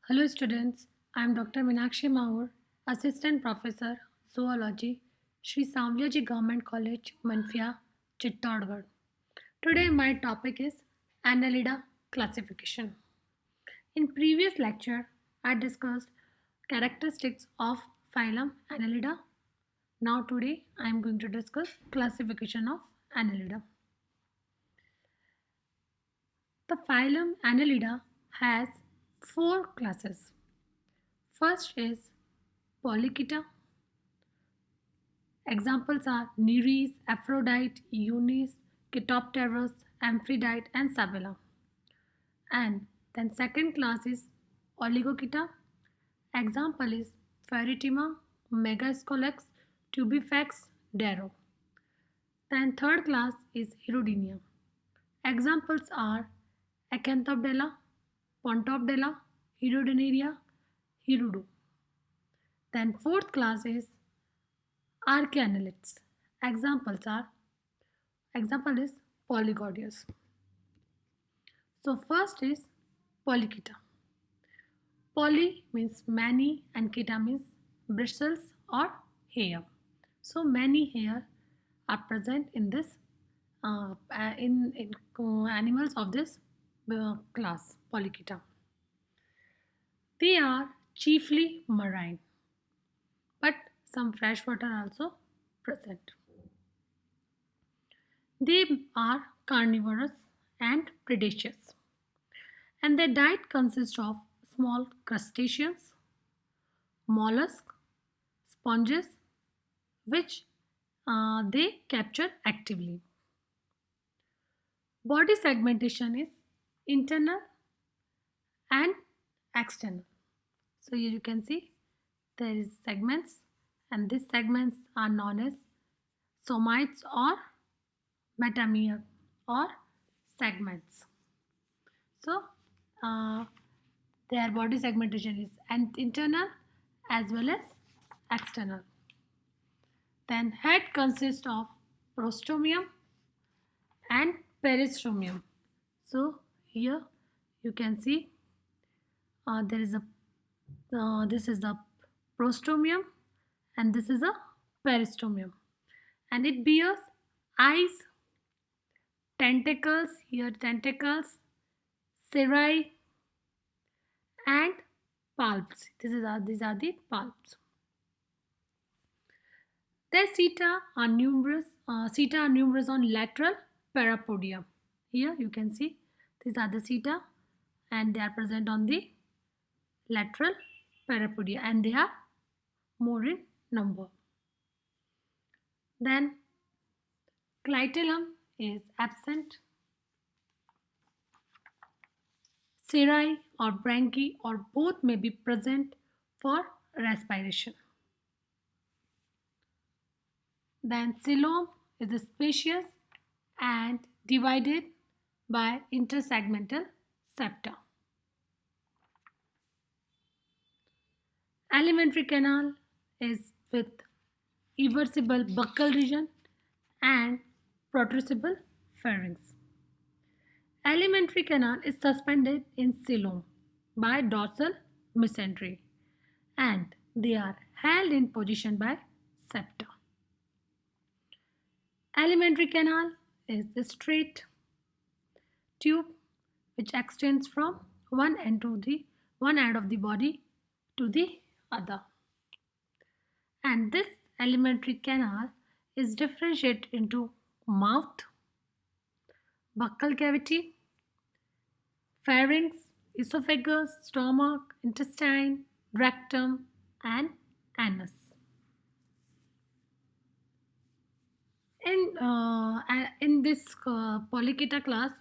Hello students, I am Dr. Meenakshi Maur, Assistant Professor, Zoology, Sri Samvyaji Government College, Manfia, Chittorgarh. Today my topic is Annelida classification. In previous lecture, I discussed characteristics of phylum Annelida. Now today I am going to discuss classification of Annelida. The phylum Annelida has four classes. First is Polychaeta. Examples are Nereis, Aphrodite, Eunice, Chitopterus, Amphitrite, and Sabella. And then second class is Oligochaeta. Example is Pheretima, Megascolex, Tubifax, Darrow. Then third class is Hirudinea. Examples are Acanthoptella, Pontoptella, Hirudineria, Hirudo. Then fourth class is Archaeannelids. Examples are Example is Polygodius. So first is Polychaeta. Poly means many and chaeta means bristles or hair. So many hair are present in this animals of this class Polychaeta. They are chiefly marine, but some freshwater also present. They are carnivorous and predaceous, and their diet consists of small crustaceans, mollusks, sponges, which they capture actively. Body segmentation is internal and external. So here you can see there is segments, and these segments are known as somites or metamere or segments. So their body segmentation is internal as well as external. Then head consists of prostomium and peristromium. So here you can see there is a this is the prostomium and this is a peristomium, and it bears eyes, tentacles, here tentacles, cirri, and palps. These are the palps. Their seta are numerous. Seta are numerous on lateral parapodia. Here you can see these are the seta, and they are present on the lateral parapodia, and they are more in number. Then clitellum is absent. Cirri or branchi or both may be present for respiration. Then coelom is spacious and divided by intersegmental septa. Alimentary canal is with irreversible buccal region and protrusible pharynx. Alimentary canal is suspended in coelom by dorsal mesentery, and they are held in position by septa. Alimentary canal is a straight tube which extends from one end of the body to the other. And this alimentary canal is differentiated into mouth, buccal cavity, pharynx, esophagus, stomach, intestine, rectum, and anus. In this Polychaeta class,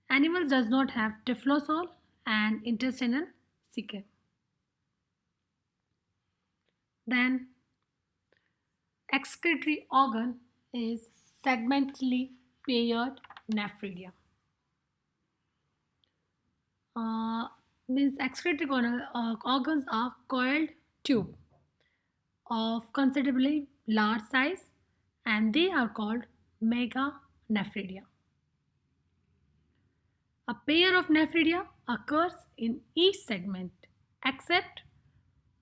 animals does not have typhlosol and intestinal cecum. Then excretory organ is segmentally paired nephridia. Means excretory organs are coiled tube of considerably large size, and they are called meganephridia. A pair of nephridia occurs in each segment, except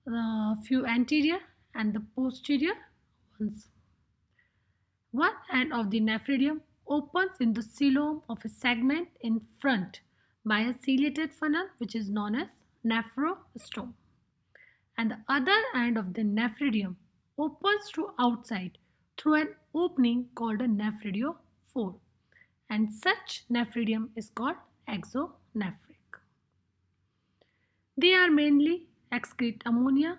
the few anterior and the posterior ones. One end of the nephridium opens in the coelom of a segment in front by a ciliated funnel which is known as nephrostome, and the other end of the nephridium opens to outside through an opening called a nephridiophore, and such nephridium is called exonephric. They are mainly excrete ammonia,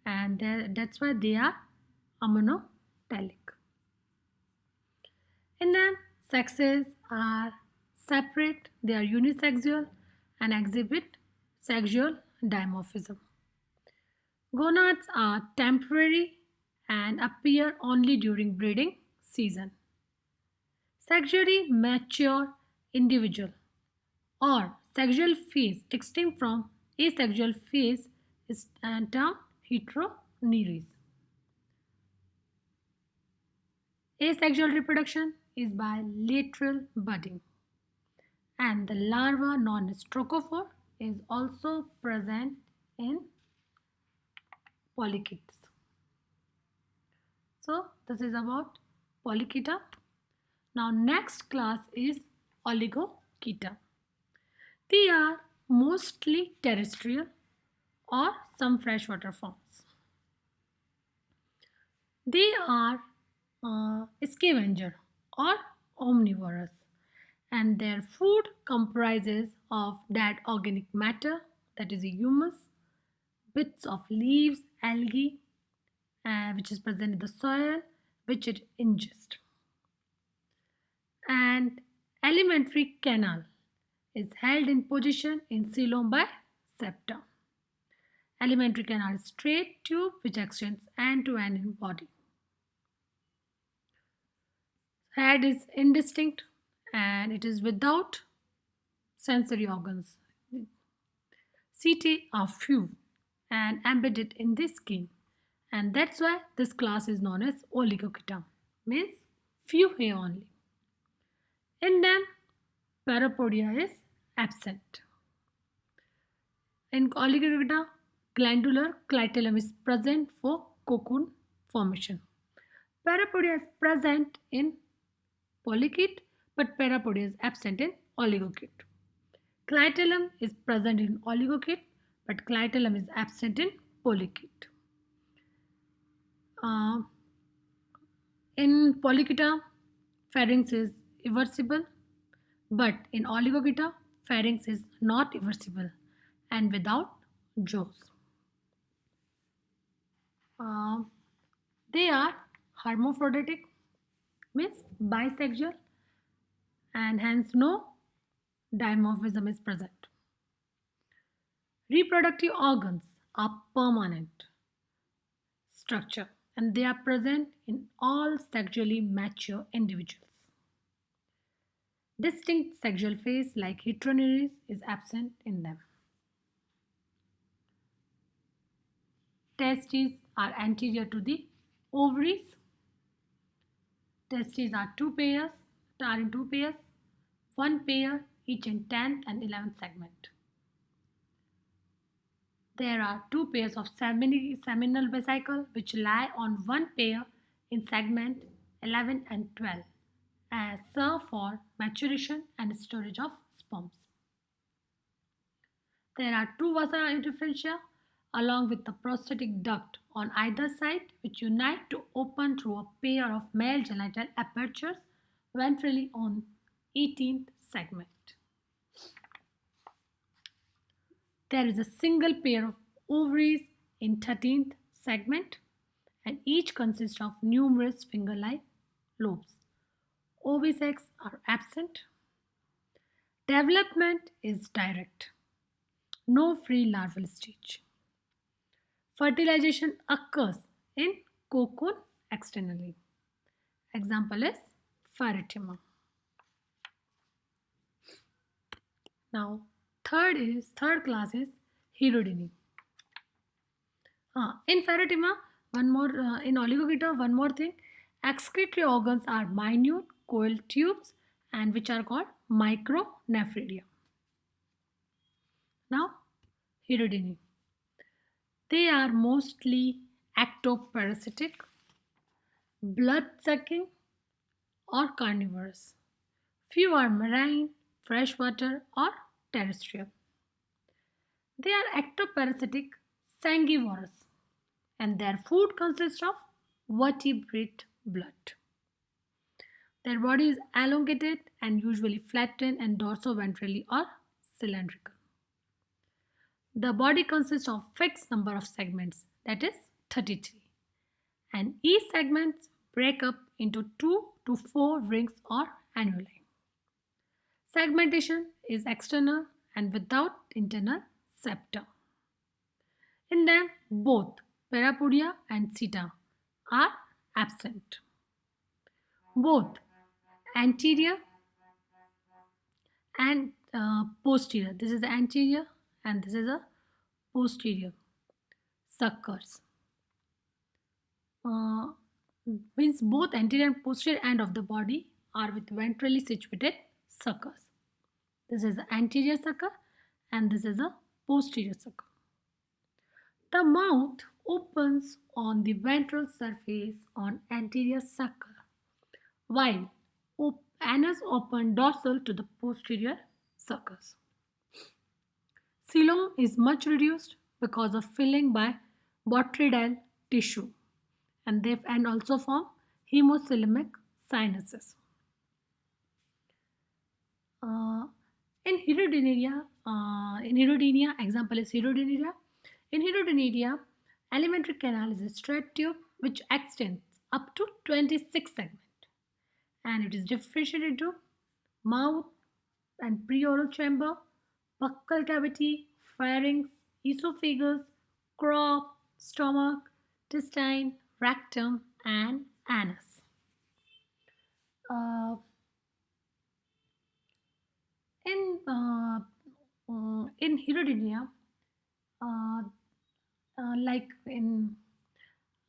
and that's why they are ammonotelic. In them, sexes are separate, they are unisexual and exhibit sexual dimorphism. Gonads are temporary and appear only during breeding season. Sexually mature individual or sexual phase distinct from asexual phase is termed heteroneres. Asexual reproduction is by lateral budding, and the larva known as trochophore is also present in polychaetes. So this is about polychaeta. Now next class is oligochaeta. They are mostly terrestrial or some freshwater forms. They are scavenger or omnivorous, and their food comprises of dead organic matter, that is humus, bits of leaves, algae, which is present in the soil, which it ingests. And alimentary canal is held in position in coelom by septa. Alimentary canal is straight tube which extends end to end in body. Head is indistinct and it is without sensory organs. Setae are few and embedded in the skin, and that's why this class is known as oligochaeta, means few hair only. In them, parapodia is absent. In oligochaeta, glandular clitellum is present for cocoon formation. Parapodia is present in polychaete, but parapodia is absent in oligochaete. Clitellum is present in oligochaete, but clitellum is absent in polychaete. In polychaeta, pharynx is irreversible, but in oligochaeta, pharynx is not irreversible and without jaws. They are hermaphroditic, means bisexual, and hence no dimorphism is present. Reproductive organs are permanent structure and they are present in all sexually mature individuals. Distinct sexual phase like heteroneres is absent in them. Testes are anterior to the ovaries. Testes are in two pairs, one pair each in 10th and 11th segment. There are two pairs of seminal vesicle which lie on one pair in segment 11 and 12 and serve for maturation and storage of sperms. There are two vasa differentia along with the prostatic duct on either side which unite to open through a pair of male genital apertures ventrally on 18th segment. There is a single pair of ovaries in 13th segment and each consists of numerous finger-like lobes. Ovisex are absent. Development is direct. No free larval stage. Fertilization occurs in cocoon externally. Example is Pheretima. Now, third class is Hierodini. In Pheretima, in oligochaeta, one more thing, excretory organs are minute coiled tubes and which are called micronephridia. Now, Hierodini. They are mostly ectoparasitic, blood-sucking, or carnivorous. Few are marine, freshwater, or terrestrial. They are ectoparasitic sangivorous, and their food consists of vertebrate blood. Their body is elongated and usually flattened and dorsoventrally or cylindrical. The body consists of fixed number of segments, that is 33, and each segments break up into 2 to 4 rings or annuli. Segmentation is external and without internal septa. In them, both parapodia and seta are absent. Both anterior and posterior. This is the anterior and this is a posterior suckers. Uh, Means both anterior and posterior end of the body are with ventrally situated suckers. This is the anterior sucker and this is a posterior sucker. The mouth opens on the ventral surface on anterior sucker, while anus open dorsal to the posterior suckers. Coelom is much reduced because of filling by botrydyl tissue and also form hemocoelemic sinuses. Uh, in example is Hirudinaria. In Hirudinaria, alimentary canal is a straight tube which extends up to 26 segments, and it is differentiated into mouth and preoral chamber, buccal cavity, pharynx, esophagus, crop, stomach, intestine, rectum, and anus. Uh, in Hirudinea, uh, like in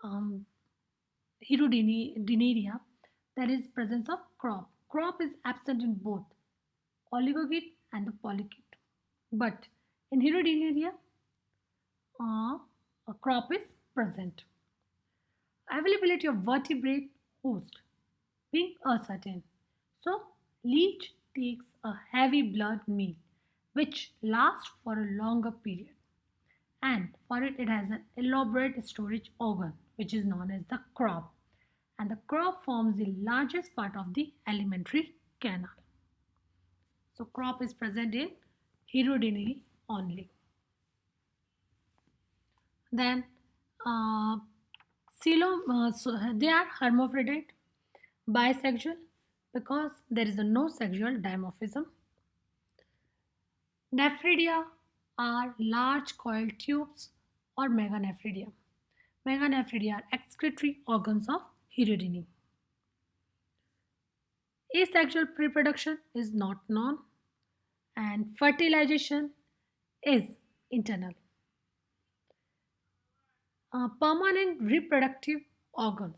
um, Hirudinaria, there is presence of crop. Crop is absent in both oligogid and the polygid. But in Hirudinaria, a crop is present. Availability of vertebrate host being uncertain. So, leech takes a heavy blood meal which lasts for a longer period, and for it it has an elaborate storage organ which is known as the crop, and the crop forms the largest part of the alimentary canal. So crop is present in Hirudinary only. Then they are hermaphrodite, bisexual because there is a no sexual dimorphism. Nephridia are large coiled tubes or meganephridia. Meganephridia are excretory organs of Hirudini. Asexual reproduction is not known and fertilization is internal. Permanent reproductive organs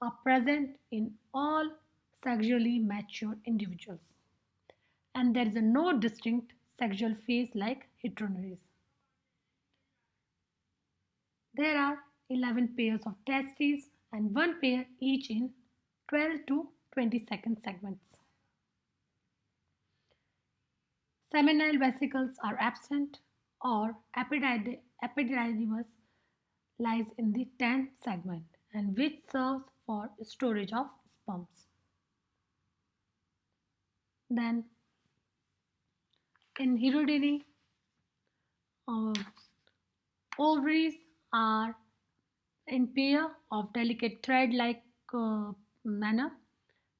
are present in all sexually mature individuals, and there is a no distinct sexual phase like heteroneries. There are 11 pairs of testes and one pair each in 12 to 20-second segments. Seminal vesicles are absent or epididymis lies in the 10th segment and which serves for storage of sperms. Then in Hirudini, uh, ovaries are in pair of delicate thread-like manner,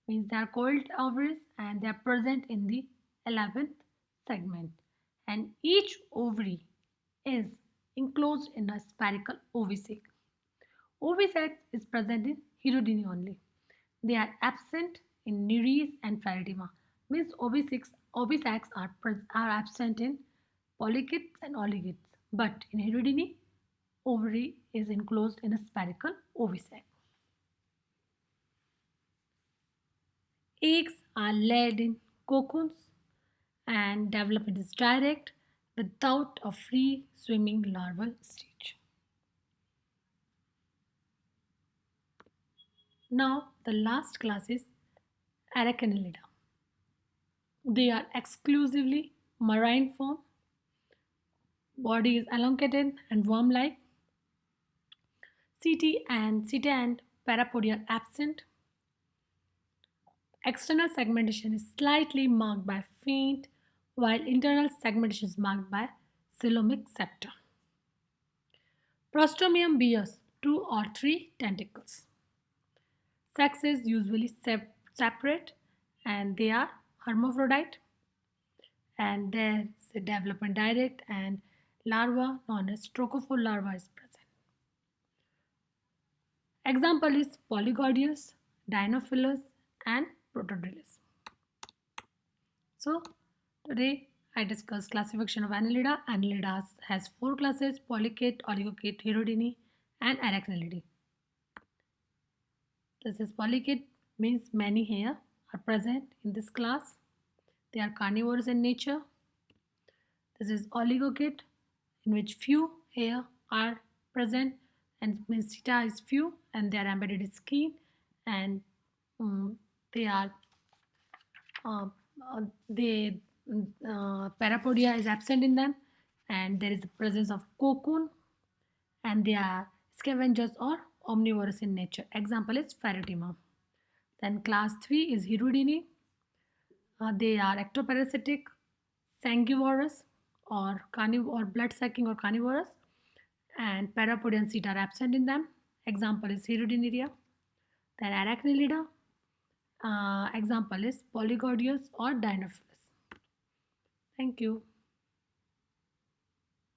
means they are called ovaries and they are present in the 11th segment, and each ovary is enclosed in a spherical ovisac. Ovisac is present in Hirudini only. They are absent in Nereis and Pheretima. Means ovisacs are absent in polychaetes and oligochaetes. But in Hirudini, ovary is enclosed in a spherical ovisac. Eggs are laid in cocoons and development is direct without a free swimming larval stage. Now, the last class is Arachnelida. They are exclusively marine form. Body is elongated and worm-like. CT and parapodia are absent. External segmentation is slightly marked by faint, while internal segmentation is marked by coelomic septum. Prostomium bears 2 or 3 tentacles. Sex is usually separate and they are hermaphrodite, and there's a development direct and larva known as strokophore larva is present. Example is Polygodius, Dinophilus and Protodilus. So today I discussed classification of Annelida. Annelida has 4 classes: Polychaete, Oligochaete, Hirudini and Arachnelidae. This is Polychaete means many hair are present in this class. They are carnivores in nature. This is Oligochaete in which few hair are present and means theta is few and they are embedded in skin and they are uh, they parapodia is absent in them and there is the presence of cocoon and they are scavengers or omnivorous in nature. Example is Pheretima. Then class 3 is Hirudini. They are ectoparasitic, sanguivorous or carnivore or blood sucking or carnivorous and parapodia and CETA are absent in them. Example is Hirudinidia. Then Arachnelida. Example is Polygodius or Dinophilus. Thank you.